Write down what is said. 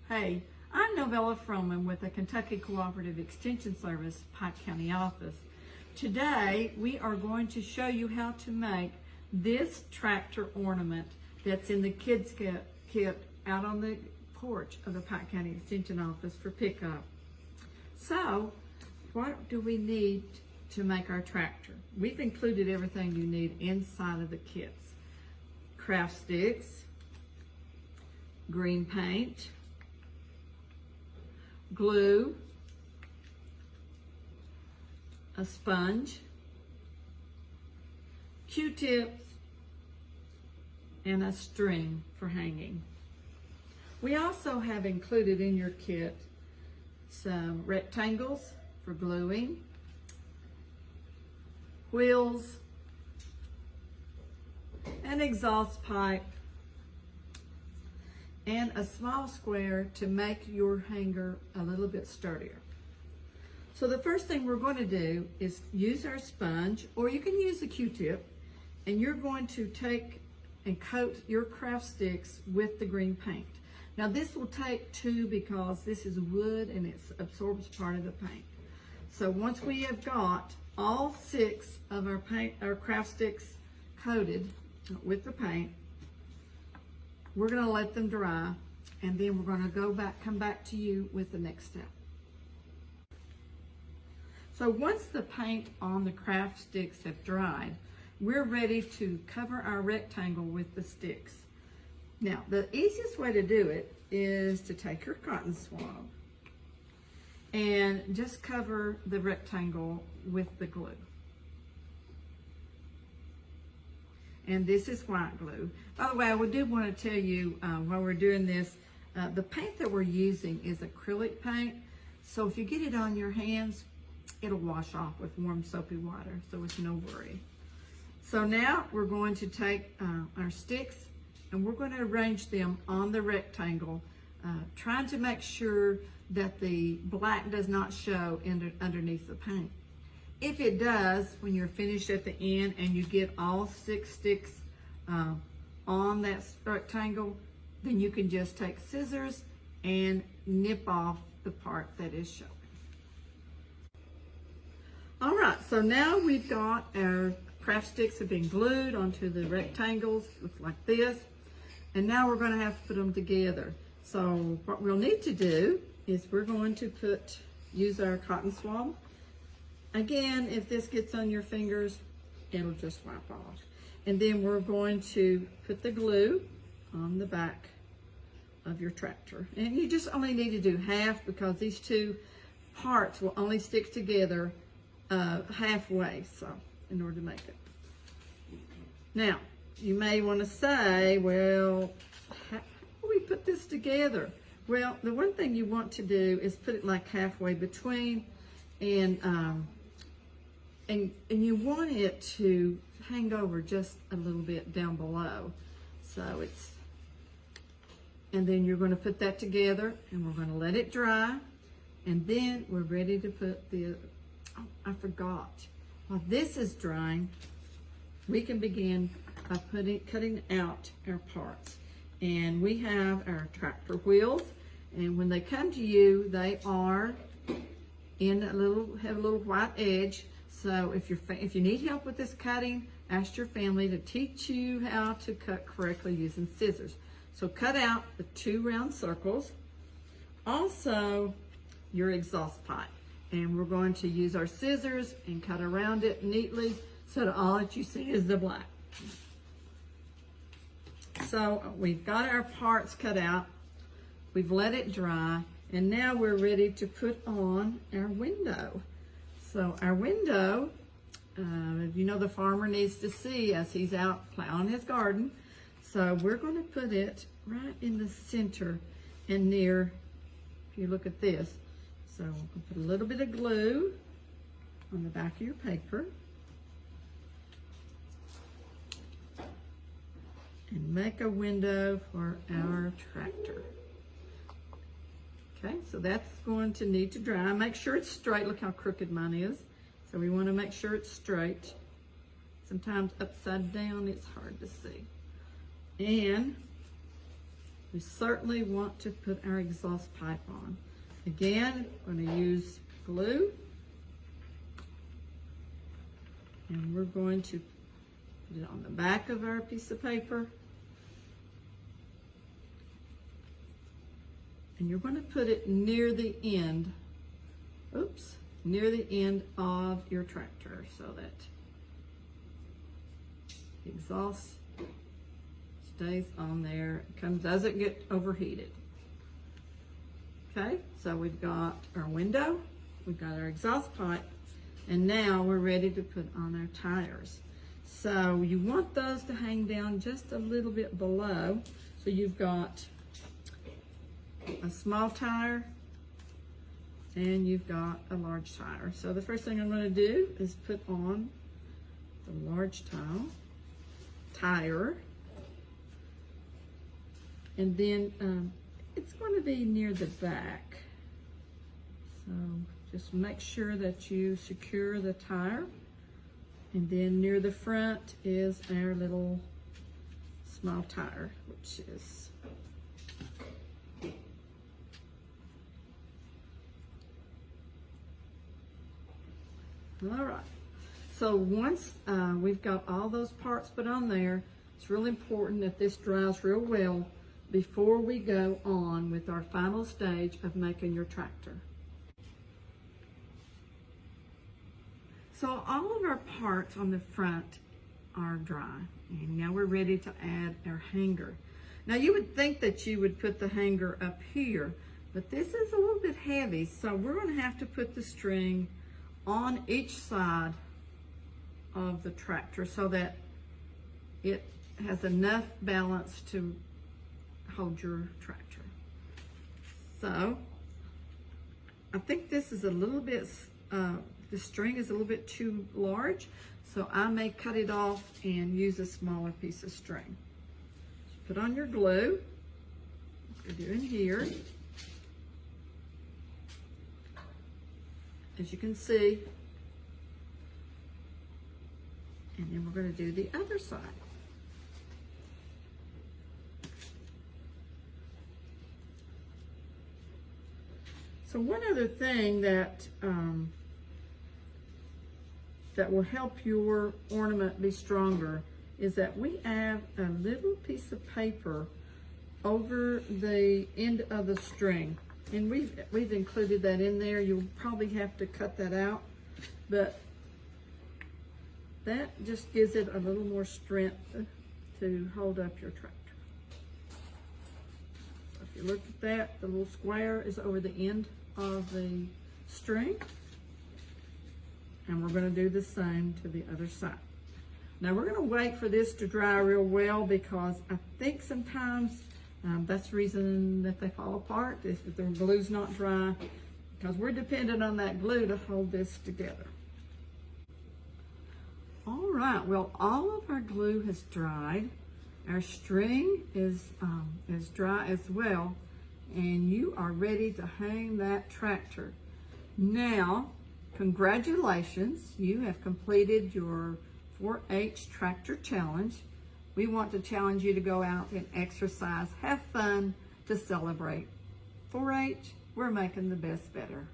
Hey, I'm Novella Froman with the Kentucky Cooperative Extension Service, Pike County office. Today, we are going to show you how to make this tractor ornament that's in the kids kit out on the porch of the Pike County Extension office for pickup. So, what do we need to make our tractor? We've included everything you need inside of the kits. Craft sticks, green paint, glue, a sponge, Q-tips, and a string for hanging. We also have included in your kit some rectangles for gluing, wheels, an exhaust pipe, and a small square to make your hanger a little bit sturdier. So the first thing we're going to do is use our sponge, or you can use a Q-tip, and you're going to take and coat your craft sticks with the green paint. Now this will take two because this is wood and it absorbs part of the paint. So once we have got all 6 of our craft sticks coated with the paint, we're going to let them dry, and then we're going to come back to you with the next step. So once the paint on the craft sticks have dried, we're ready to cover our rectangle with the sticks. Now, the easiest way to do it is to take your cotton swab and just cover the rectangle with the glue. And this is white glue. By the way, I do want to tell you while we're doing this, the paint that we're using is acrylic paint. So if you get it on your hands, it'll wash off with warm soapy water, so it's no worry. So now we're going to take our sticks and we're going to arrange them on the rectangle, trying to make sure that the black does not show underneath the paint. If it does, when you're finished at the end and you get all 6 sticks on that rectangle, then you can just take scissors and nip off the part that is showing. All right, so now we've got our craft sticks have been glued onto the rectangles, looks like this, and now we're going to have to put them together. So what we'll need to do is we're going to use our cotton swab. Again, if this gets on your fingers, it'll just wipe off. And then we're going to put the glue on the back of your tractor. And you just only need to do half because these 2 parts will only stick together halfway, so in order to make it. Now, you may want to say, well, how do we put this together? Well, the one thing you want to do is put it like halfway between, and you want it to hang over just a little bit down below. So and then you're going to put that together and we're going to let it dry, and then we're ready to put oh, I forgot. While this is drying, we can begin by cutting out our parts. And we have our tractor wheels, and when they come to you, they are have a little white edge. So if you need help with this cutting, ask your family to teach you how to cut correctly using scissors. So cut out the 2 round circles. Also, your exhaust pipe. And we're going to use our scissors and cut around it neatly so that all that you see is the black. So we've got our parts cut out. We've let it dry. And now we're ready to put on our window. So our window, you know, the farmer needs to see as he's out plowing his garden. So we're going to put it right in the center and near, if you look at this. So we'll put a little bit of glue on the back of your paper and make a window for our tractor. Okay, so that's going to need to dry. Make sure it's straight. Look how crooked mine is. So we want to make sure it's straight. Sometimes upside down, it's hard to see. And we certainly want to put our exhaust pipe on. Again, we're going to use glue, and we're going to put it on the back of our piece of paper. And you're going to put it near the end, near the end of your tractor so that the exhaust stays on there. It doesn't get overheated. Okay, so we've got our window, we've got our exhaust pipe, and now we're ready to put on our tires. So you want those to hang down just a little bit below. So you've got a small tire and you've got a large tire. So the first thing I'm going to do is put on the large tire, and then it's going to be near the back. So just make sure that you secure the tire, and then near the front is our little small tire, which is all right. So once we've got all those parts put on there, it's really important that this dries real well before we go on with our final stage of making your tractor. So all of our parts on the front are dry, and now we're ready to add our hanger. Now you would think that you would put the hanger up here, but this is a little bit heavy, so we're going to have to put the string on each side of the tractor so that it has enough balance to hold your tractor. So I think this is a little bit, the string is a little bit too large, so I may cut it off and use a smaller piece of string. Put on your glue, like I do in here. As you can see, and then we're going to do the other side. So one other thing that that will help your ornament be stronger is that we have a little piece of paper over the end of the string. And we've included that in there. You'll probably have to cut that out, but that just gives it a little more strength to hold up your tractor. So if you look at that, the little square is over the end of the string. And we're going to do the same to the other side. Now we're going to wait for this to dry real well, because I think sometimes that's the reason that they fall apart, if the glue's not dry, because we're dependent on that glue to hold this together. All right, well, all of our glue has dried. Our string is dry as well, and you are ready to hang that tractor. Now, congratulations, you have completed your 4-H Tractor Challenge. We want to challenge you to go out and exercise, have fun, to celebrate. 4-H, we're making the best better.